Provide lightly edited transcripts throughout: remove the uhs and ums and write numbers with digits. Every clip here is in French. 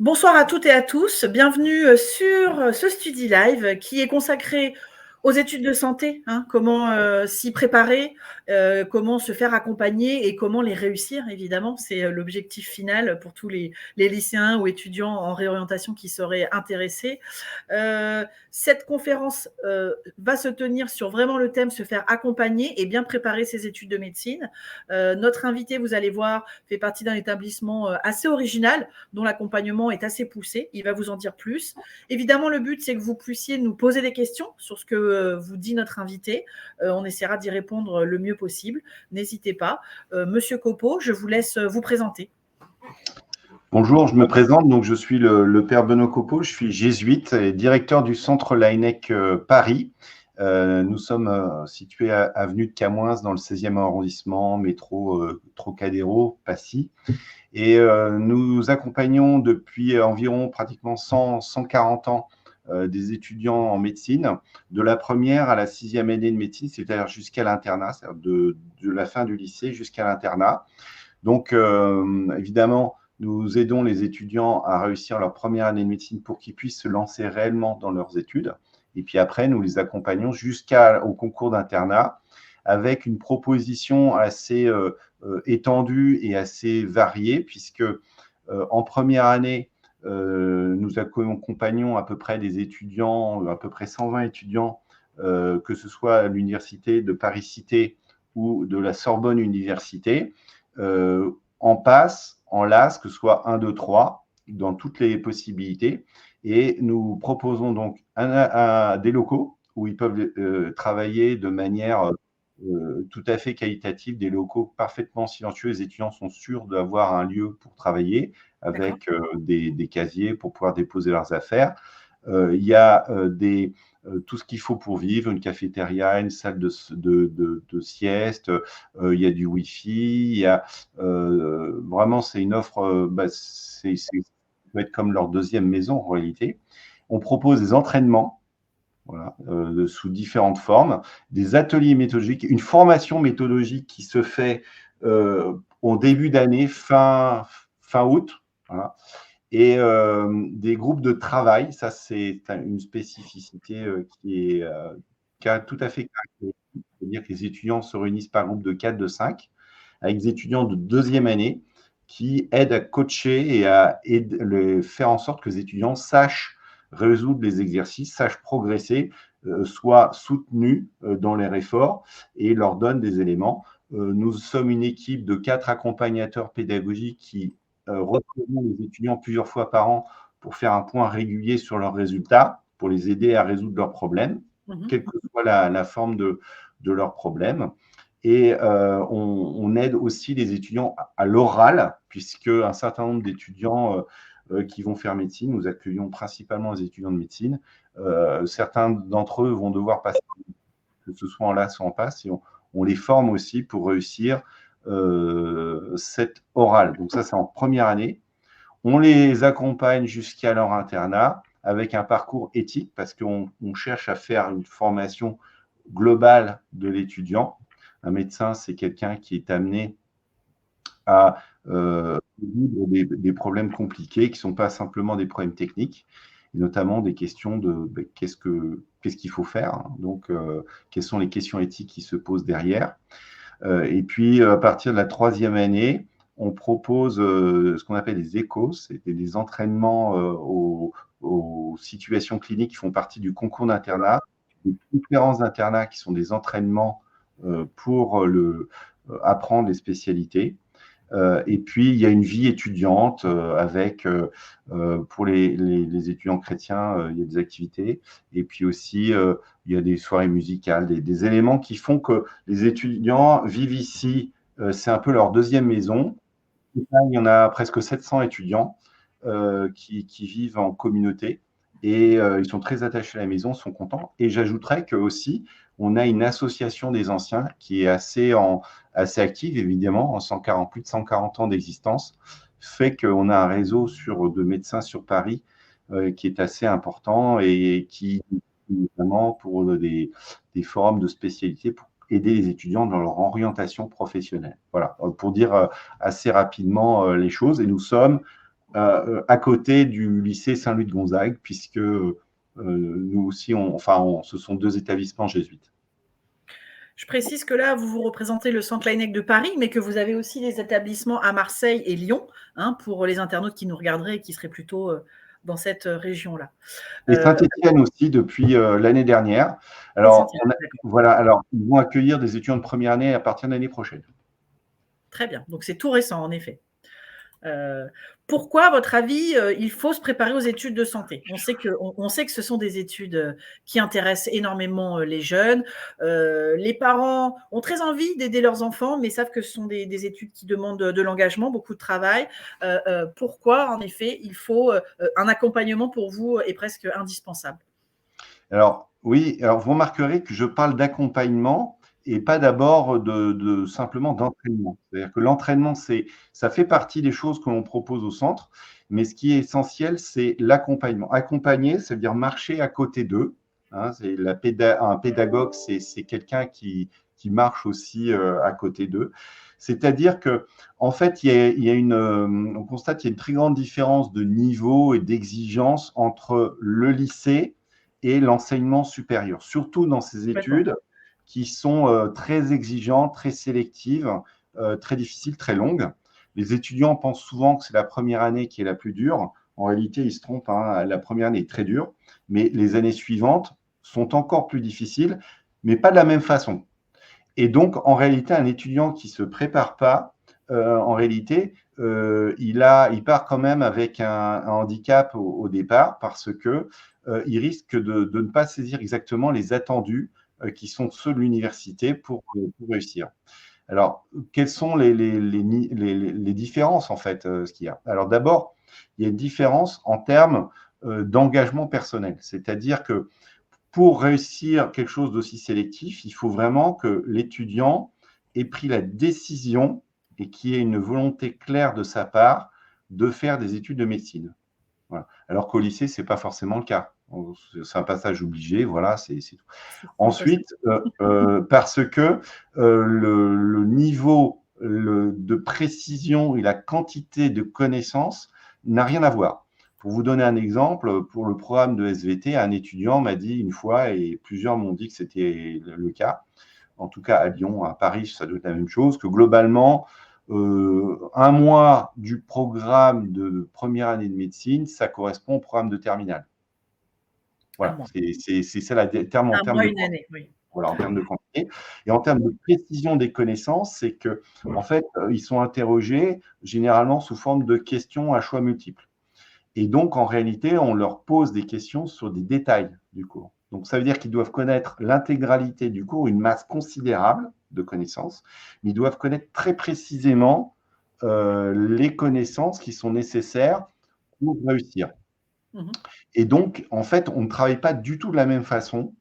Bonsoir à toutes et à tous. Bienvenue sur ce Studi Live qui est consacré aux études de santé, comment s'y préparer, comment se faire accompagner et comment les réussir, évidemment. C'est l'objectif final pour tous les lycéens ou étudiants en réorientation qui seraient intéressés. Cette conférence va se tenir sur vraiment le thème se faire accompagner et bien préparer ses études de médecine. Notre invité, vous allez voir, fait partie d'un établissement assez original dont l'accompagnement est assez poussé. Il va vous en dire plus. Évidemment, le but, c'est que vous puissiez nous poser des questions sur ce que vous dit notre invité. On essaiera d'y répondre le mieux possible. N'hésitez pas. Monsieur Copeau, je vous laisse vous présenter. Bonjour, je me présente. Donc, je suis le père Benoît Copeau. Je suis jésuite et directeur du centre Laennec Paris. Nous sommes situés à avenue de Camoins dans le 16e arrondissement, métro Trocadéro, Passy. Et nous accompagnons depuis environ pratiquement 140 ans des étudiants en médecine, de la première à la 6e année de médecine, c'est-à-dire jusqu'à l'internat, c'est-à-dire de la fin du lycée jusqu'à l'internat. Donc, évidemment, nous aidons les étudiants à réussir leur première année de médecine pour qu'ils puissent se lancer réellement dans leurs études. Et puis après, nous les accompagnons jusqu'au concours d'internat avec une proposition assez étendue et assez variée, puisque en première année, nous accompagnons à peu près des étudiants, à peu près 120 étudiants, que ce soit à l'université de Paris-Cité ou de la Sorbonne Université, en PASS, en LAS, que ce soit 1, 2, 3, dans toutes les possibilités. Et nous proposons donc des locaux où ils peuvent travailler de manière tout à fait qualitative, des locaux parfaitement silencieux. Les étudiants sont sûrs d'avoir un lieu pour travailler avec des casiers pour pouvoir déposer leurs affaires. Il y a tout ce qu'il faut pour vivre, une cafétéria, une salle de sieste, il y a du Wi-Fi, il y a vraiment, c'est une offre, ça peut être comme leur deuxième maison en réalité. On propose des entraînements, voilà, sous différentes formes, des ateliers méthodologiques, une formation méthodologique qui se fait au début d'année, fin août, voilà. Et des groupes de travail, ça c'est une spécificité qui est tout à fait caractéristique, c'est-à-dire que les étudiants se réunissent par groupe de 4, de 5, avec des étudiants de deuxième année qui aident à coacher et à faire en sorte que les étudiants sachent résoudre les exercices, sachent progresser, soient soutenus dans leur effort et leur donnent des éléments. Nous sommes une équipe de 4 accompagnateurs pédagogiques qui retrouvons les étudiants plusieurs fois par an pour faire un point régulier sur leurs résultats, pour les aider à résoudre leurs problèmes, quelle que soit la forme de leurs problèmes. Et on aide aussi les étudiants à l'oral, puisque un certain nombre d'étudiants qui vont faire médecine, nous accueillons principalement les étudiants de médecine, certains d'entre eux vont devoir passer, que ce soit en LAS ou en PASS, et on les forme aussi pour réussir cette orale. Donc ça, c'est en première année. On les accompagne jusqu'à leur internat avec un parcours éthique parce qu'on cherche à faire une formation globale de l'étudiant. Un médecin, c'est quelqu'un qui est amené à résoudre des problèmes compliqués qui ne sont pas simplement des problèmes techniques, et notamment des questions de qu'est-ce qu'il faut faire. Donc, quelles sont les questions éthiques qui se posent derrière. Et puis, à partir de la 3e année, on propose ce qu'on appelle des échos, c'est des entraînements aux situations cliniques qui font partie du concours d'internat, des conférences d'internat qui sont des entraînements pour apprendre les spécialités. Et puis, il y a une vie étudiante avec, pour les étudiants chrétiens, il y a des activités. Et puis aussi, il y a des soirées musicales, des éléments qui font que les étudiants vivent ici. C'est un peu leur deuxième maison. Il y en a presque 700 étudiants qui vivent en communauté. Et ils sont très attachés à la maison, sont contents. Et j'ajouterais que aussi, on a une association des anciens qui est assez active, évidemment, en plus de 140 ans d'existence, fait qu'on a un réseau de médecins sur Paris qui est assez important et qui, notamment pour des forums de spécialité, pour aider les étudiants dans leur orientation professionnelle. Voilà, pour dire assez rapidement les choses. Et nous sommes à côté du lycée Saint-Louis de Gonzague, puisque nous aussi, ce sont 2 établissements jésuites. Je précise que là, vous représentez le Centre Laennec de Paris, mais que vous avez aussi des établissements à Marseille et Lyon, hein, pour les internautes qui nous regarderaient et qui seraient plutôt dans cette région-là. Et Saint-Étienne aussi depuis l'année dernière. Alors, voilà, alors, ils vont accueillir des étudiants de première année à partir de l'année prochaine. Très bien, donc c'est tout récent en effet. Pourquoi, à votre avis, il faut se préparer aux études de santé? On sait que ce sont des études qui intéressent énormément les jeunes. Les parents ont très envie d'aider leurs enfants, mais savent que ce sont des études qui demandent de l'engagement, beaucoup de travail. Pourquoi, en effet, il faut un accompagnement pour vous est presque indispensable? Alors, oui, alors vous remarquerez que je parle d'accompagnement et pas d'abord simplement d'entraînement. C'est-à-dire que l'entraînement, ça fait partie des choses que l'on propose au centre, mais ce qui est essentiel, c'est l'accompagnement. Accompagner, ça veut dire marcher à côté d'eux. Hein, un pédagogue, c'est quelqu'un qui marche aussi à côté d'eux. C'est-à-dire que, en fait, on constate qu'il y a une très grande différence de niveau et d'exigence entre le lycée et l'enseignement supérieur, surtout dans ces études qui sont très exigeantes, très sélectives, très difficiles, très longues. Les étudiants pensent souvent que c'est la première année qui est la plus dure. En réalité, ils se trompent, hein, la première année est très dure, mais les années suivantes sont encore plus difficiles, mais pas de la même façon. Et donc, en réalité, un étudiant qui ne se prépare pas, en réalité, il part quand même avec un handicap au départ parce que il risque de ne pas saisir exactement les attendus qui sont ceux de l'université pour réussir. Alors, quelles sont les différences, en fait, ce qu'il y a? Alors, d'abord, il y a une différence en termes d'engagement personnel. C'est-à-dire que pour réussir quelque chose d'aussi sélectif, il faut vraiment que l'étudiant ait pris la décision et qu'il y ait une volonté claire de sa part de faire des études de médecine. Voilà. Alors qu'au lycée, ce n'est pas forcément le cas. C'est un passage obligé, voilà, c'est tout. Ensuite, parce que le niveau de précision et la quantité de connaissances n'a rien à voir. Pour vous donner un exemple, pour le programme de SVT, un étudiant m'a dit une fois, et plusieurs m'ont dit que c'était le cas, en tout cas à Lyon, à Paris, ça doit être la même chose, que globalement, un mois du programme de première année de médecine, ça correspond au programme de terminale. Voilà, c'est ça le terme en termes de quantité. Année, oui. Voilà, en termes de quantité. Et en termes de précision des connaissances, c'est que, en fait, ils sont interrogés généralement sous forme de questions à choix multiples. Et donc, en réalité, on leur pose des questions sur des détails du cours. Donc, ça veut dire qu'ils doivent connaître l'intégralité du cours, une masse considérable de connaissances, mais ils doivent connaître très précisément les connaissances qui sont nécessaires pour réussir. Et donc, en fait, on ne travaille pas du tout de la même façon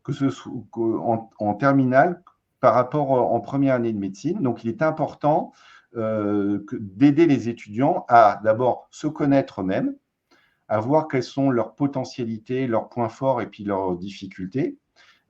que ce soit en terminale par rapport en première année de médecine. Donc, il est important d'aider les étudiants à d'abord se connaître eux-mêmes, à voir quelles sont leurs potentialités, leurs points forts et puis leurs difficultés,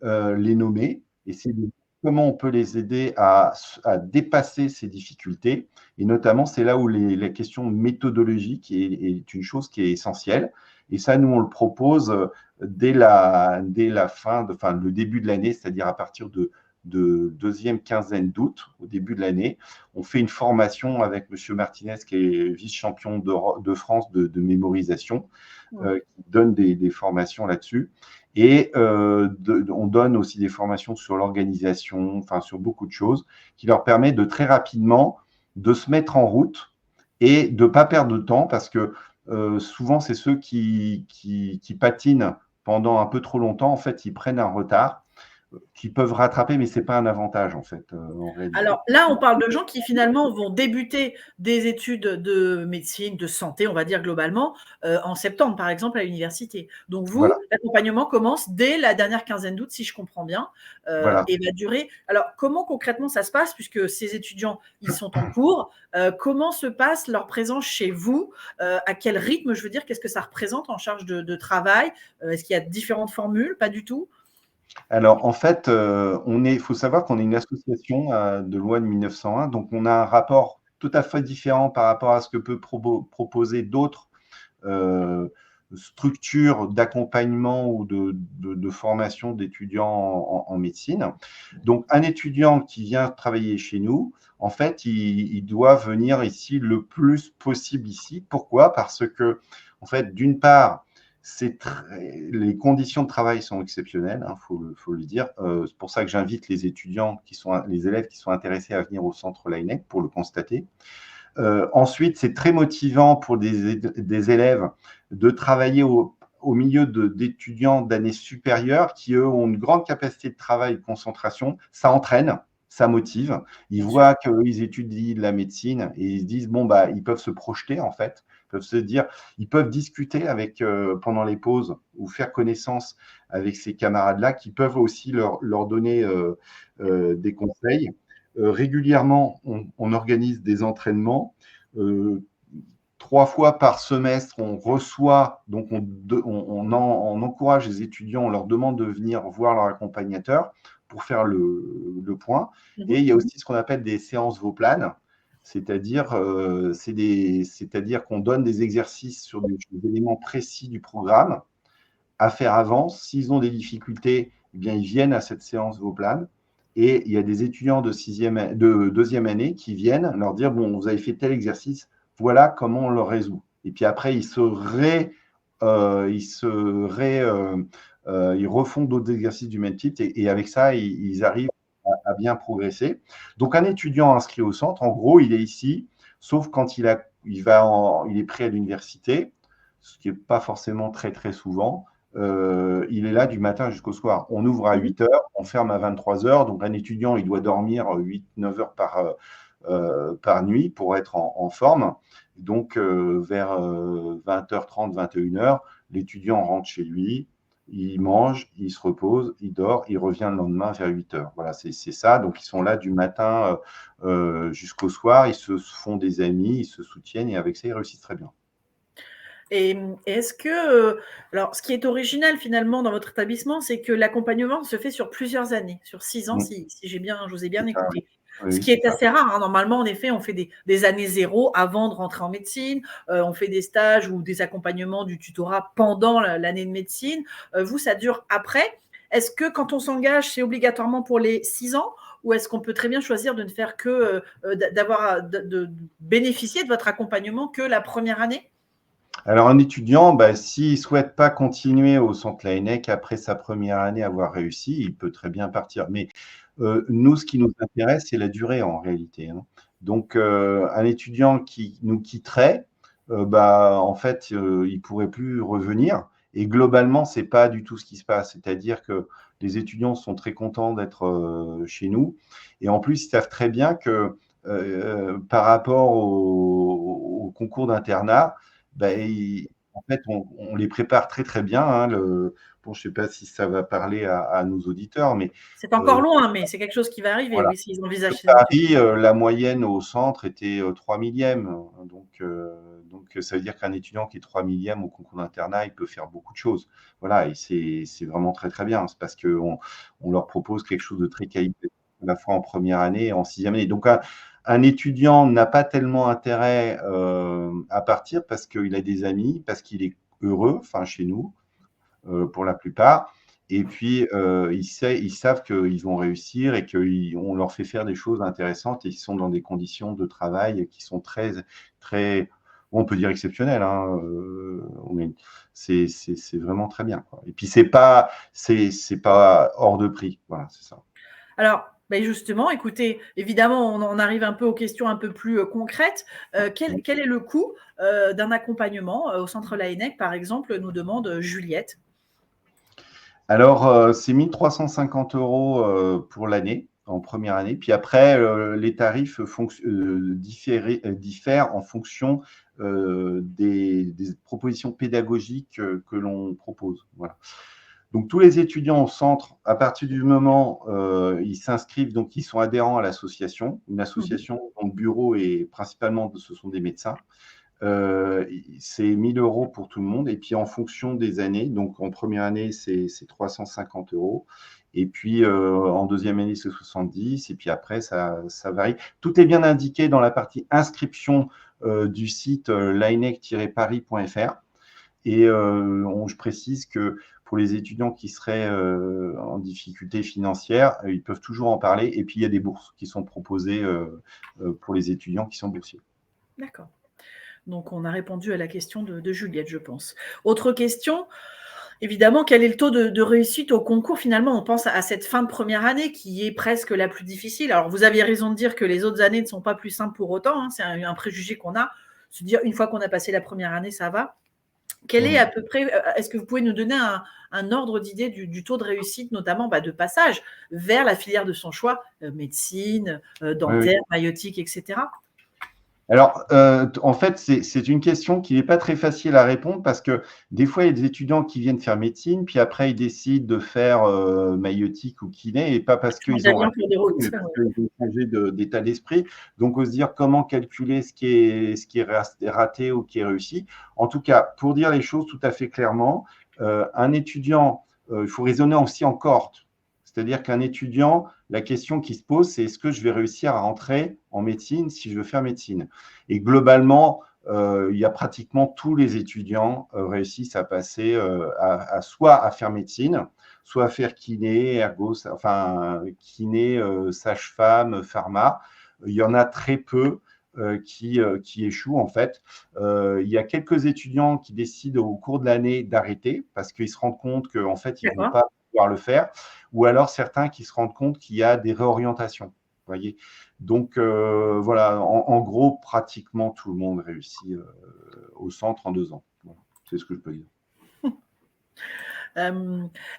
les nommer, essayer de comment on peut les aider à dépasser ces difficultés. Et notamment, c'est là où la question méthodologique est une chose qui est essentielle. Et ça, nous, on le propose dès le début de l'année, c'est-à-dire à partir de deuxième quinzaine d'août, au début de l'année. On fait une formation avec M. Martinez, qui est vice-champion de France de mémorisation, qui donne des formations là-dessus. Et on donne aussi des formations sur l'organisation, enfin sur beaucoup de choses, qui leur permet de très rapidement de se mettre en route et de ne pas perdre de temps, parce que souvent, c'est ceux qui patinent pendant un peu trop longtemps. En fait, ils prennent un retard qui peuvent rattraper, mais ce n'est pas un avantage, en fait, en réalité. Alors là, on parle de gens qui finalement vont débuter des études de médecine, de santé, on va dire globalement, en septembre, par exemple, à l'université. Donc vous, voilà, l'accompagnement commence dès la dernière quinzaine d'août, si je comprends bien, voilà, et va durer. Alors, comment concrètement ça se passe, puisque ces étudiants, ils sont en cours, comment se passe leur présence chez vous, à quel rythme, je veux dire, qu'est-ce que ça représente en charge de travail, est-ce qu'il y a différentes formules? Pas du tout? Alors, en fait, faut savoir qu'on est une association de loi de 1901, donc on a un rapport tout à fait différent par rapport à ce que peut proposer d'autres structures d'accompagnement ou de formation d'étudiants en médecine. Donc, un étudiant qui vient travailler chez nous, en fait, il doit venir ici le plus possible ici. Pourquoi? Parce que, en fait, d'une part, les conditions de travail sont exceptionnelles, faut le dire. C'est pour ça que j'invite les élèves qui sont intéressés à venir au centre Laennec pour le constater. Ensuite, c'est très motivant pour des élèves de travailler au milieu d'étudiants d'années supérieures qui, eux, ont une grande capacité de travail et de concentration. Ça entraîne, ça motive. Ils voient qu'ils étudient de la médecine et ils se disent, bon, bah, ils peuvent se projeter, en fait. Ils peuvent se dire, ils peuvent discuter pendant les pauses ou faire connaissance avec ces camarades-là qui peuvent aussi leur donner des conseils. Régulièrement, on organise des entraînements. 3 fois par semestre, on reçoit, donc on encourage les étudiants, on leur demande de venir voir leur accompagnateur pour faire le point. Et il y a aussi ce qu'on appelle des séances Vauplane, c'est-à-dire qu'on donne des exercices sur des éléments précis du programme à faire avant. S'ils ont des difficultés, eh bien, ils viennent à cette séance Vauplane. Et il y a des étudiants de deuxième année qui viennent leur dire, bon, vous avez fait tel exercice, voilà comment on le résout. Et puis après, ils refont d'autres exercices du même type et avec ça, ils arrivent à bien progresser. Donc, un étudiant inscrit au centre, en gros, il est ici, sauf quand il est pris à l'université, ce qui n'est pas forcément très, très souvent. Il est là du matin jusqu'au soir. On ouvre à 8 heures, on ferme à 23 heures. Donc, un étudiant, il doit dormir 8-9 heures par nuit pour être en forme. Donc, vers 20h30, 21h, l'étudiant rentre chez lui, il mange, il se repose, il dort, il revient le lendemain vers 8 heures. Voilà, c'est ça. Donc, ils sont là du matin jusqu'au soir. Ils se font des amis, ils se soutiennent et avec ça, ils réussissent très bien. Et est-ce que, alors, ce qui est original finalement dans votre établissement, c'est que l'accompagnement se fait sur plusieurs années, sur 6 ans, si je vous ai bien écouté. Ce qui est assez rare. Normalement, en effet, on fait des années zéro avant de rentrer en médecine. On fait des stages ou des accompagnements du tutorat pendant l'année de médecine. Vous, ça dure après. Est-ce que quand on s'engage, c'est obligatoirement pour les 6 ans ou est-ce qu'on peut très bien choisir de ne faire que de bénéficier de votre accompagnement que la première année? Alors, un étudiant, s'il ne souhaite pas continuer au centre Laennec après sa première année avoir réussi, il peut très bien partir. Mais nous, ce qui nous intéresse, c'est la durée en réalité. Donc, un étudiant qui nous quitterait, en fait, il ne pourrait plus revenir. Et globalement, ce n'est pas du tout ce qui se passe. C'est-à-dire que les étudiants sont très contents d'être chez nous. Et en plus, ils savent très bien que par rapport au concours d'internat, en fait, on les prépare très, très bien. Bon, je ne sais pas si ça va parler à nos auditeurs, mais c'est encore loin, mais c'est quelque chose qui va arriver, voilà. oui, s'ils envisagent Sur ces études. Paris, la moyenne au centre était 3 millièmes. Donc, ça veut dire qu'un étudiant qui est 3 millièmes au concours d'internat, il peut faire beaucoup de choses. Voilà, et c'est vraiment très, très bien. C'est parce qu'on leur propose quelque chose de très qualitatif, à la fois en première année et en sixième année. Donc, un étudiant n'a pas tellement intérêt à partir parce qu'il a des amis, parce qu'il est heureux, enfin chez nous, pour la plupart. Et puis, ils savent qu'ils vont réussir et qu'on leur fait faire des choses intéressantes et ils sont dans des conditions de travail qui sont très, très, on peut dire exceptionnelles. C'est vraiment très bien, quoi. Et puis, c'est pas hors de prix. Voilà, c'est ça. Alors, justement, écoutez, évidemment, on arrive un peu aux questions un peu plus concrètes. Quel est le coût d'un accompagnement au centre Laennec, par exemple, nous demande Juliette. Alors, c'est 1 350 € pour l'année, en première année. Puis après, les tarifs diffèrent en fonction des propositions pédagogiques que l'on propose. Voilà. Donc, tous les étudiants au centre, à partir du moment ils s'inscrivent, donc ils sont adhérents à l'association. Une association dont le bureau est principalement, ce sont des médecins. C'est 1 000 € pour tout le monde. Et puis, en fonction des années, donc en première année, c'est 350 €. Et puis, en deuxième année, c'est 70. Et puis après, ça varie. Tout est bien indiqué dans la partie inscription du site linec-paris.fr. Et je précise que pour les étudiants qui seraient en difficulté financière, ils peuvent toujours en parler. Et puis, il y a des bourses qui sont proposées pour les étudiants qui sont boursiers. D'accord. Donc, on a répondu à la question de Juliette, je pense. Autre question, évidemment, quel est le taux de réussite au concours? Finalement, on pense à cette fin de première année qui est presque la plus difficile. Alors, vous aviez raison de dire que les autres années ne sont pas plus simples pour autant. Hein, c'est un préjugé qu'on a. Se dire, une fois qu'on a passé la première année, ça va. Quel est à peu près, est-ce que vous pouvez nous donner un ordre d'idée du taux de réussite, notamment de passage vers la filière de son choix, médecine, dentaire, maïeutique, etc. Alors, en fait, c'est une question qui n'est pas très facile à répondre parce que des fois, il y a des étudiants qui viennent faire médecine, puis après, ils décident de faire maïeutique ou kiné, et pas parce qu'ils ont raté, mais parce qu'ils ont changé d'état d'esprit. Donc, on se dire comment calculer ce qui est raté ou qui est réussi. En tout cas, pour dire les choses tout à fait clairement, un étudiant, il faut raisonner aussi en cohorte. C'est-à-dire qu'un étudiant, la question qui se pose, c'est est-ce que je vais réussir à rentrer en médecine si je veux faire médecine? Et globalement, il y a pratiquement tous les étudiants réussissent à passer soit à faire médecine, soit à faire kiné, ergo, enfin kiné, sage-femme, pharma. Il y en a très peu qui échouent en fait. Il y a quelques étudiants qui décident au cours de l'année d'arrêter parce qu'ils se rendent compte qu'en fait, ils ne vont pas pouvoir le faire, ou alors certains qui se rendent compte qu'il y a des réorientations. Voyez. Donc voilà, en gros, pratiquement tout le monde réussit au centre en 2 ans. Voilà. C'est ce que je peux dire.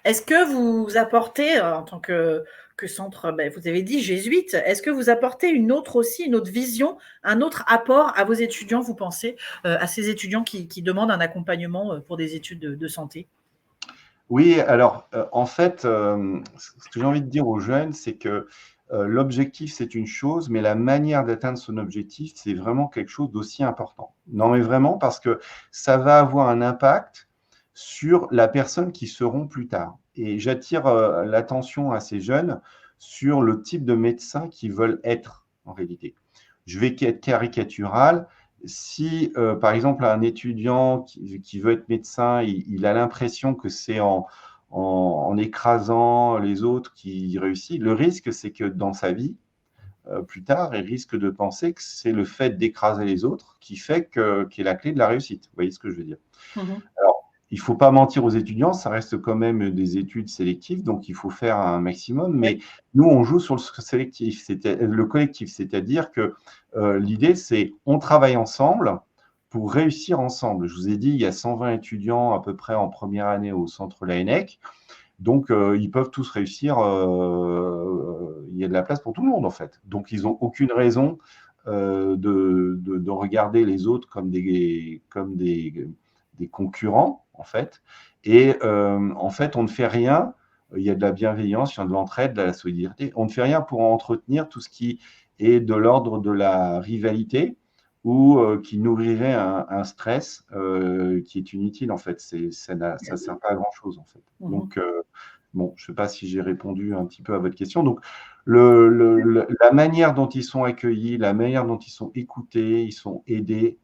Est-ce que vous apportez, en tant que centre, vous avez dit jésuite, est-ce que vous apportez une autre vision, un autre apport à vos étudiants, vous pensez, à ces étudiants qui demandent un accompagnement pour des études de santé? Oui, alors en fait, ce que j'ai envie de dire aux jeunes, c'est que l'objectif, c'est une chose, mais la manière d'atteindre son objectif, c'est vraiment quelque chose d'aussi important. Non, mais vraiment, parce que ça va avoir un impact sur la personne qui seront plus tard. Et j'attire l'attention à ces jeunes sur le type de médecin qu'ils veulent être en réalité. Je vais être caricatural. Si, par exemple, un étudiant qui veut être médecin, il a l'impression que c'est en écrasant les autres qu'il réussit, le risque, c'est que dans sa vie, plus tard, il risque de penser que c'est le fait d'écraser les autres qui fait qui est la clé de la réussite. Vous voyez ce que je veux dire? Alors, il ne faut pas mentir aux étudiants, ça reste quand même des études sélectives, donc il faut faire un maximum. Mais nous, on joue sur le collectif, c'est-à-dire que l'idée, c'est on travaille ensemble pour réussir ensemble. Je vous ai dit, il y a 120 étudiants à peu près en première année au centre Laennec, donc ils peuvent tous réussir. Il y a de la place pour tout le monde en fait. Donc ils n'ont aucune raison de regarder les autres comme des concurrents, en fait. Et en fait, on ne fait rien. Il y a de la bienveillance, il y a de l'entraide, de la solidarité. On ne fait rien pour entretenir tout ce qui est de l'ordre de la rivalité ou qui nourrirait un stress qui est inutile, en fait. Ça ne sert pas à grand-chose, en fait. Donc, bon, je ne sais pas si j'ai répondu un petit peu à votre question. Donc, la manière dont ils sont accueillis, la manière dont ils sont écoutés, ils sont aidés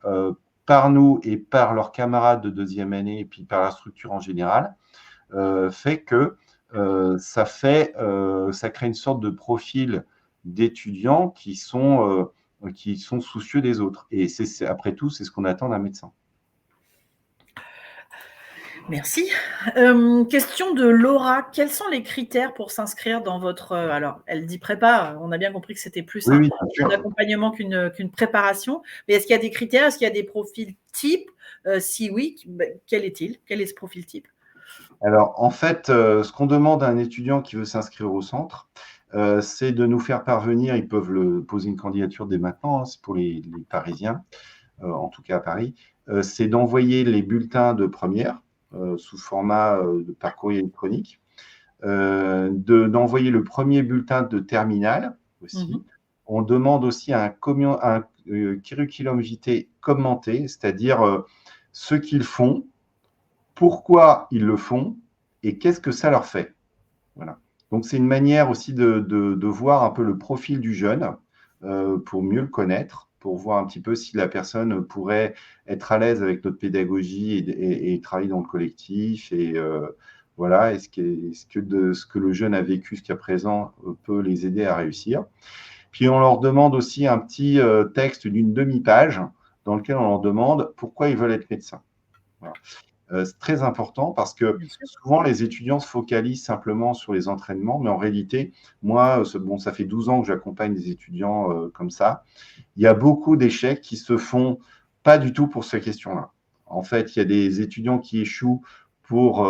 par nous et par leurs camarades de deuxième année et puis par la structure en général, fait que ça crée une sorte de profil d'étudiants qui sont soucieux des autres. Et après tout, c'est ce qu'on attend d'un médecin. Merci. Question de Laura. Quels sont les critères pour s'inscrire dans votre… alors, elle dit prépa. On a bien compris que c'était plus un accompagnement qu'une préparation. Mais est-ce qu'il y a des critères? Est-ce qu'il y a des profils types? Si oui, quel est-il? Quel est ce profil type? Alors, en fait, ce qu'on demande à un étudiant qui veut s'inscrire au centre, c'est de nous faire parvenir, ils peuvent poser une candidature dès maintenant, hein, c'est pour les Parisiens, en tout cas à Paris, c'est d'envoyer les bulletins de première sous format par courrier électronique, d'envoyer le premier bulletin de terminale aussi. On demande aussi un curriculum vitae commenté, c'est-à-dire ce qu'ils font, pourquoi ils le font et qu'est-ce que ça leur fait. Voilà. Donc, c'est une manière aussi de voir un peu le profil du jeune pour mieux le connaître, pour voir un petit peu si la personne pourrait être à l'aise avec notre pédagogie et travailler dans le collectif. Et voilà, est-ce que ce que le jeune a vécu jusqu'à présent peut les aider à réussir. Puis, on leur demande aussi un petit texte d'une demi-page dans lequel on leur demande pourquoi ils veulent être médecins. Voilà. C'est très important parce que Bien sûr. souvent, les étudiants se focalisent simplement sur les entraînements, mais en réalité, moi, bon, ça fait 12 ans que j'accompagne des étudiants comme ça. Il y a beaucoup d'échecs qui se font pas du tout pour ces questions-là. En fait, il y a des étudiants qui échouent pour,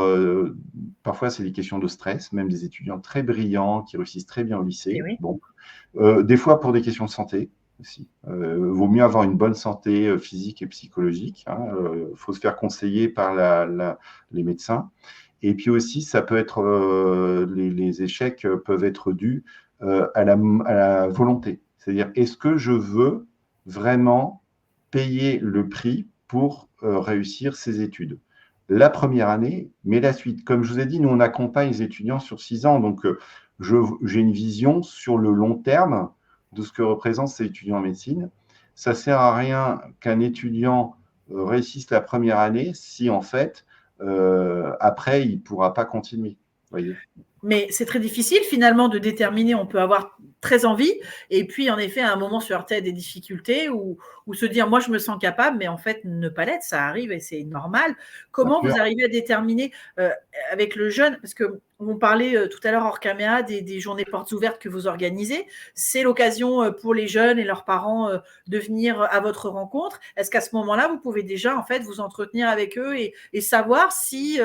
parfois, c'est des questions de stress, même des étudiants très brillants qui réussissent très bien au Et lycée. oui. Bon, des fois pour des questions de santé aussi. Vaut mieux avoir une bonne santé physique et psychologique. Faut se faire conseiller par les médecins. Et puis aussi, ça peut être les échecs peuvent être dus à la volonté. C'est-à-dire, est-ce que je veux vraiment payer le prix pour réussir ces études? La première année, mais la suite. Comme je vous ai dit, nous, on accompagne les étudiants sur 6 ans. Donc, j'ai une vision sur le long terme de ce que représentent ces étudiants en médecine. Ça ne sert à rien qu'un étudiant réussisse la première année si, en fait, après, il ne pourra pas continuer. Voyez. Mais c'est très difficile finalement de déterminer. On peut avoir très envie et puis en effet à un moment se heurter à des difficultés ou se dire moi je me sens capable, mais en fait ne pas l'être, ça arrive et c'est normal. Bien Comment sûr. vous arrivez à déterminer avec le jeune, parce que on parlait tout à l'heure hors caméra des journées portes ouvertes que vous organisez, c'est l'occasion pour les jeunes et leurs parents de venir à votre rencontre. Est-ce qu'à ce moment-là vous pouvez déjà en fait vous entretenir avec eux et savoir si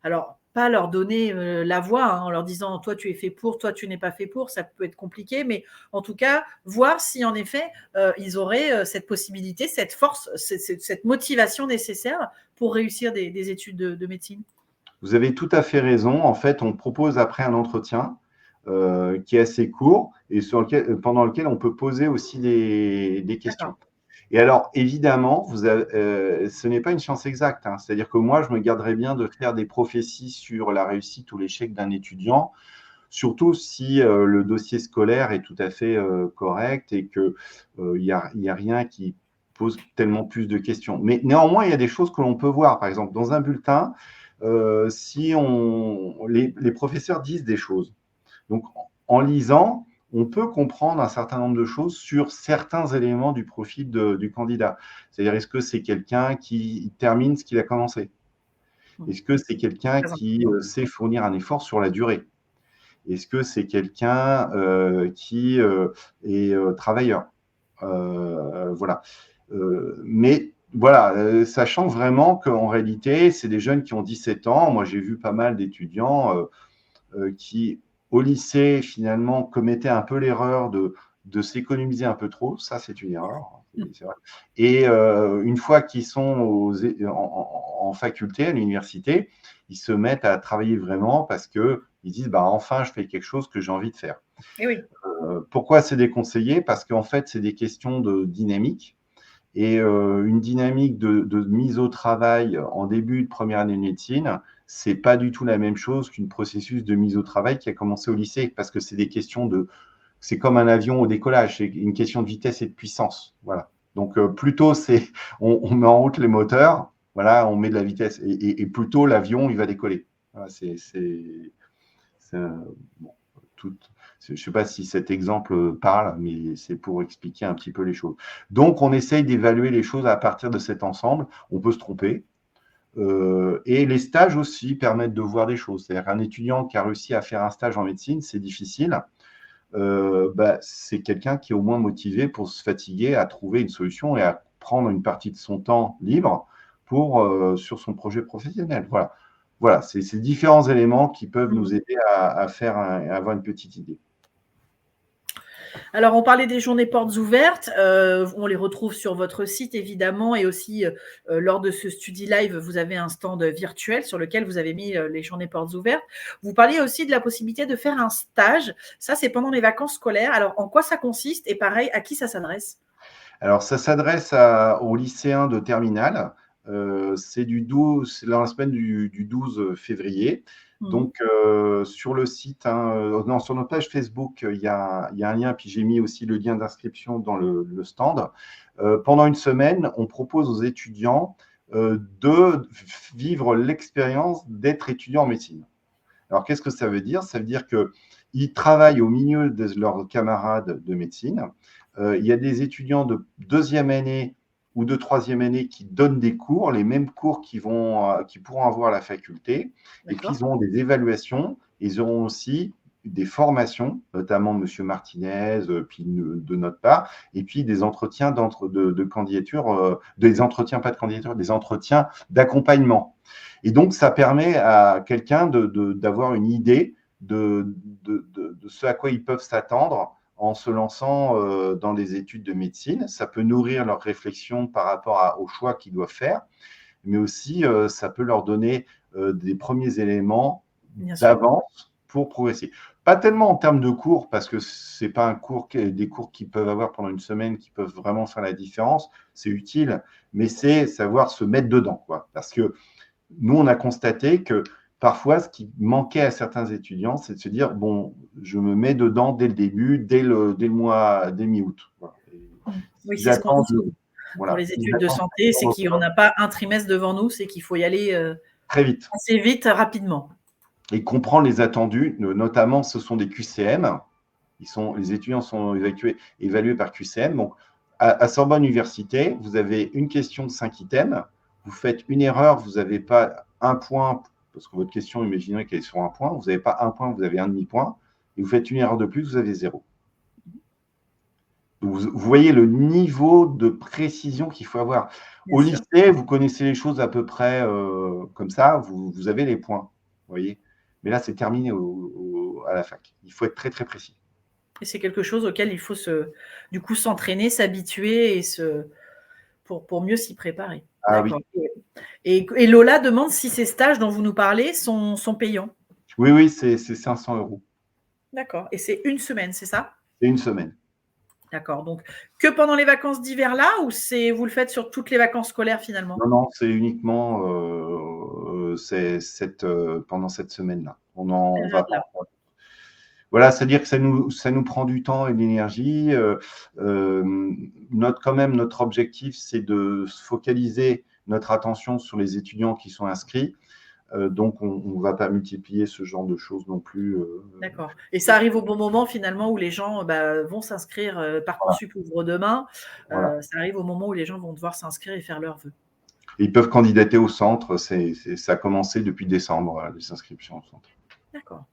alors pas leur donner la voix hein, en leur disant toi tu es fait pour, toi tu n'es pas fait pour, ça peut être compliqué, mais en tout cas voir si en effet ils auraient cette possibilité, cette force, cette motivation nécessaire pour réussir des études de médecine. Vous avez tout à fait raison. En fait, on propose après un entretien qui est assez court et pendant lequel on peut poser aussi des questions. D'accord. Et alors, évidemment, ce n'est pas une science exacte. Hein. C'est-à-dire que moi, je me garderais bien de faire des prophéties sur la réussite ou l'échec d'un étudiant, surtout si le dossier scolaire est tout à fait correct et qu'il n'y a rien qui pose tellement plus de questions. Mais néanmoins, il y a des choses que l'on peut voir. Par exemple, dans un bulletin, si les professeurs disent des choses. Donc, en lisant, on peut comprendre un certain nombre de choses sur certains éléments du profil du candidat. C'est-à-dire, est-ce que c'est quelqu'un qui termine ce qu'il a commencé? Est-ce que c'est quelqu'un qui sait fournir un effort sur la durée? Est-ce que c'est quelqu'un qui est travailleur? Voilà. Mais voilà, sachant vraiment qu'en réalité, c'est des jeunes qui ont 17 ans. Moi, j'ai vu pas mal d'étudiants qui, au lycée, finalement, commettaient un peu l'erreur de s'économiser un peu trop. Ça, c'est une erreur. C'est vrai. Et une fois qu'ils sont en faculté, à l'université, ils se mettent à travailler vraiment parce qu'ils disent bah, enfin, je fais quelque chose que j'ai envie de faire. Et oui. Pourquoi c'est déconseillé? Parce qu'en fait, c'est des questions de dynamique. Et une dynamique de mise au travail en début de première année de médecine, c'est pas du tout la même chose qu'une processus de mise au travail qui a commencé au lycée, parce que c'est des questions c'est comme un avion au décollage, c'est une question de vitesse et de puissance. Voilà. Donc plutôt on met en route les moteurs, voilà, on met de la vitesse, et plutôt l'avion il va décoller. Voilà, bon, je ne sais pas si cet exemple parle, mais c'est pour expliquer un petit peu les choses. Donc, on essaye d'évaluer les choses à partir de cet ensemble. On peut se tromper. Et les stages aussi permettent de voir des choses. C'est-à-dire qu'un étudiant qui a réussi à faire un stage en médecine, c'est difficile. C'est quelqu'un qui est au moins motivé pour se fatiguer à trouver une solution et à prendre une partie de son temps libre sur son projet professionnel. Voilà. Voilà, c'est ces différents éléments qui peuvent nous aider à avoir une petite idée. Alors, on parlait des journées portes ouvertes. On les retrouve sur votre site, évidemment, et aussi lors de ce Study Live, vous avez un stand virtuel sur lequel vous avez mis les journées portes ouvertes. Vous parliez aussi de la possibilité de faire un stage. Ça, c'est pendant les vacances scolaires. Alors, en quoi ça consiste? Et pareil, à qui ça s'adresse? Alors, ça s'adresse aux lycéens de terminale. C'est dans la semaine du 12 février. Donc, sur le site, non, sur notre page Facebook, il y a un lien, puis j'ai mis aussi le lien d'inscription dans le stand. Pendant une semaine, on propose aux étudiants de vivre l'expérience d'être étudiant en médecine. Alors, qu'est-ce que ça veut dire? Ça veut dire qu'ils travaillent au milieu de leurs camarades de médecine. Il y a des étudiants de deuxième année ou de troisième année qui donnent des cours, les mêmes cours qu'ils pourront avoir à la faculté, et puis ils auront des évaluations, ils auront aussi des formations, notamment M. Martinez, puis de notre part, et puis des entretiens de candidature, des entretiens, pas de candidature, des entretiens d'accompagnement. Et donc, ça permet à quelqu'un d'avoir une idée de ce à quoi ils peuvent s'attendre en se lançant dans les études de médecine. Ça peut nourrir leur réflexion par rapport aux choix qu'ils doivent faire, mais aussi ça peut leur donner des premiers éléments d'avance pour progresser. Pas tellement en termes de cours, parce que ce n'est pas des cours qu'ils peuvent avoir pendant une semaine qui peuvent vraiment faire la différence, c'est utile, mais c'est savoir se mettre dedans, quoi. Parce que nous, on a constaté que parfois, ce qui manquait à certains étudiants, c'est de se dire, bon, je me mets dedans dès le début, dès mi-août. Voilà. Oui, c'est ce qu'on dit pour les études de santé, c'est qu'on n'a pas un trimestre devant nous, c'est qu'il faut y aller très vite, assez vite, rapidement. Et comprendre les attendus, notamment, ce sont des QCM. Les étudiants sont évalués par QCM. Donc, à Sorbonne Université, vous avez une question de 5 items. Vous faites une erreur, vous n'avez pas un point, parce que votre question, imaginez qu'elle est sur un point. Vous n'avez pas un point, vous avez un demi-point. Et vous faites une erreur de plus, vous avez 0. Donc, vous voyez le niveau de précision qu'il faut avoir. Au lycée, vous connaissez les choses à peu près comme ça, vous avez les points. Vous voyez. Mais là, c'est terminé à la fac. Il faut être très, très précis. Et c'est quelque chose auquel il faut du coup s'entraîner, s'habituer pour mieux s'y préparer. Ah, oui. Et Lola demande si ces stages dont vous nous parlez sont payants. Oui, c'est 500 €. D'accord. Et c'est une semaine, c'est ça? C'est une semaine. D'accord. Donc, que pendant les vacances d'hiver là, ou vous le faites sur toutes les vacances scolaires finalement? Non, c'est uniquement pendant cette semaine-là. On va pas. Voilà, c'est-à-dire que ça nous prend du temps et de l'énergie. Quand même, notre objectif, c'est de se focaliser notre attention sur les étudiants qui sont inscrits. Donc, on ne va pas multiplier ce genre de choses non plus. D'accord. Et ça arrive au bon moment, finalement, où les gens vont s'inscrire. Parcoursup ouvre demain. Ça arrive au moment où les gens vont devoir s'inscrire et faire leurs vœux. Ils peuvent candidater au centre. Ça a commencé depuis décembre, les inscriptions au centre. D'accord.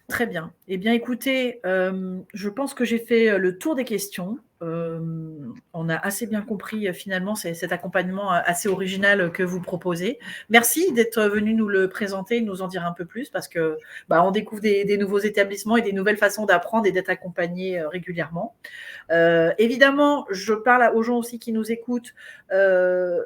Très bien. Eh bien, écoutez, je pense que j'ai fait le tour des questions. On a assez bien compris finalement cet accompagnement assez original que vous proposez. Merci d'être venu nous le présenter, nous en dire un peu plus, parce que on découvre des nouveaux établissements et des nouvelles façons d'apprendre et d'être accompagné régulièrement. Évidemment, je parle aux gens aussi qui nous écoutent.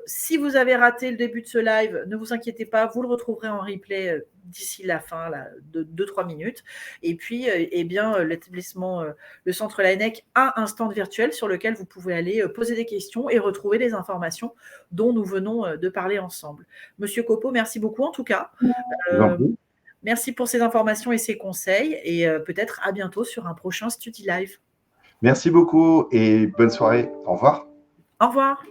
Si vous avez raté le début de ce live, ne vous inquiétez pas, vous le retrouverez en replay d'ici la fin de 2-3 minutes. Et puis, l'établissement, le centre Laennec a un stand virtuel sur lequel vous pouvez aller poser des questions et retrouver les informations dont nous venons de parler ensemble. Monsieur Copeau, merci beaucoup en tout cas. Merci pour ces informations et ces conseils, et peut-être à bientôt sur un prochain Study Live. Merci beaucoup et bonne soirée. Au revoir. Au revoir.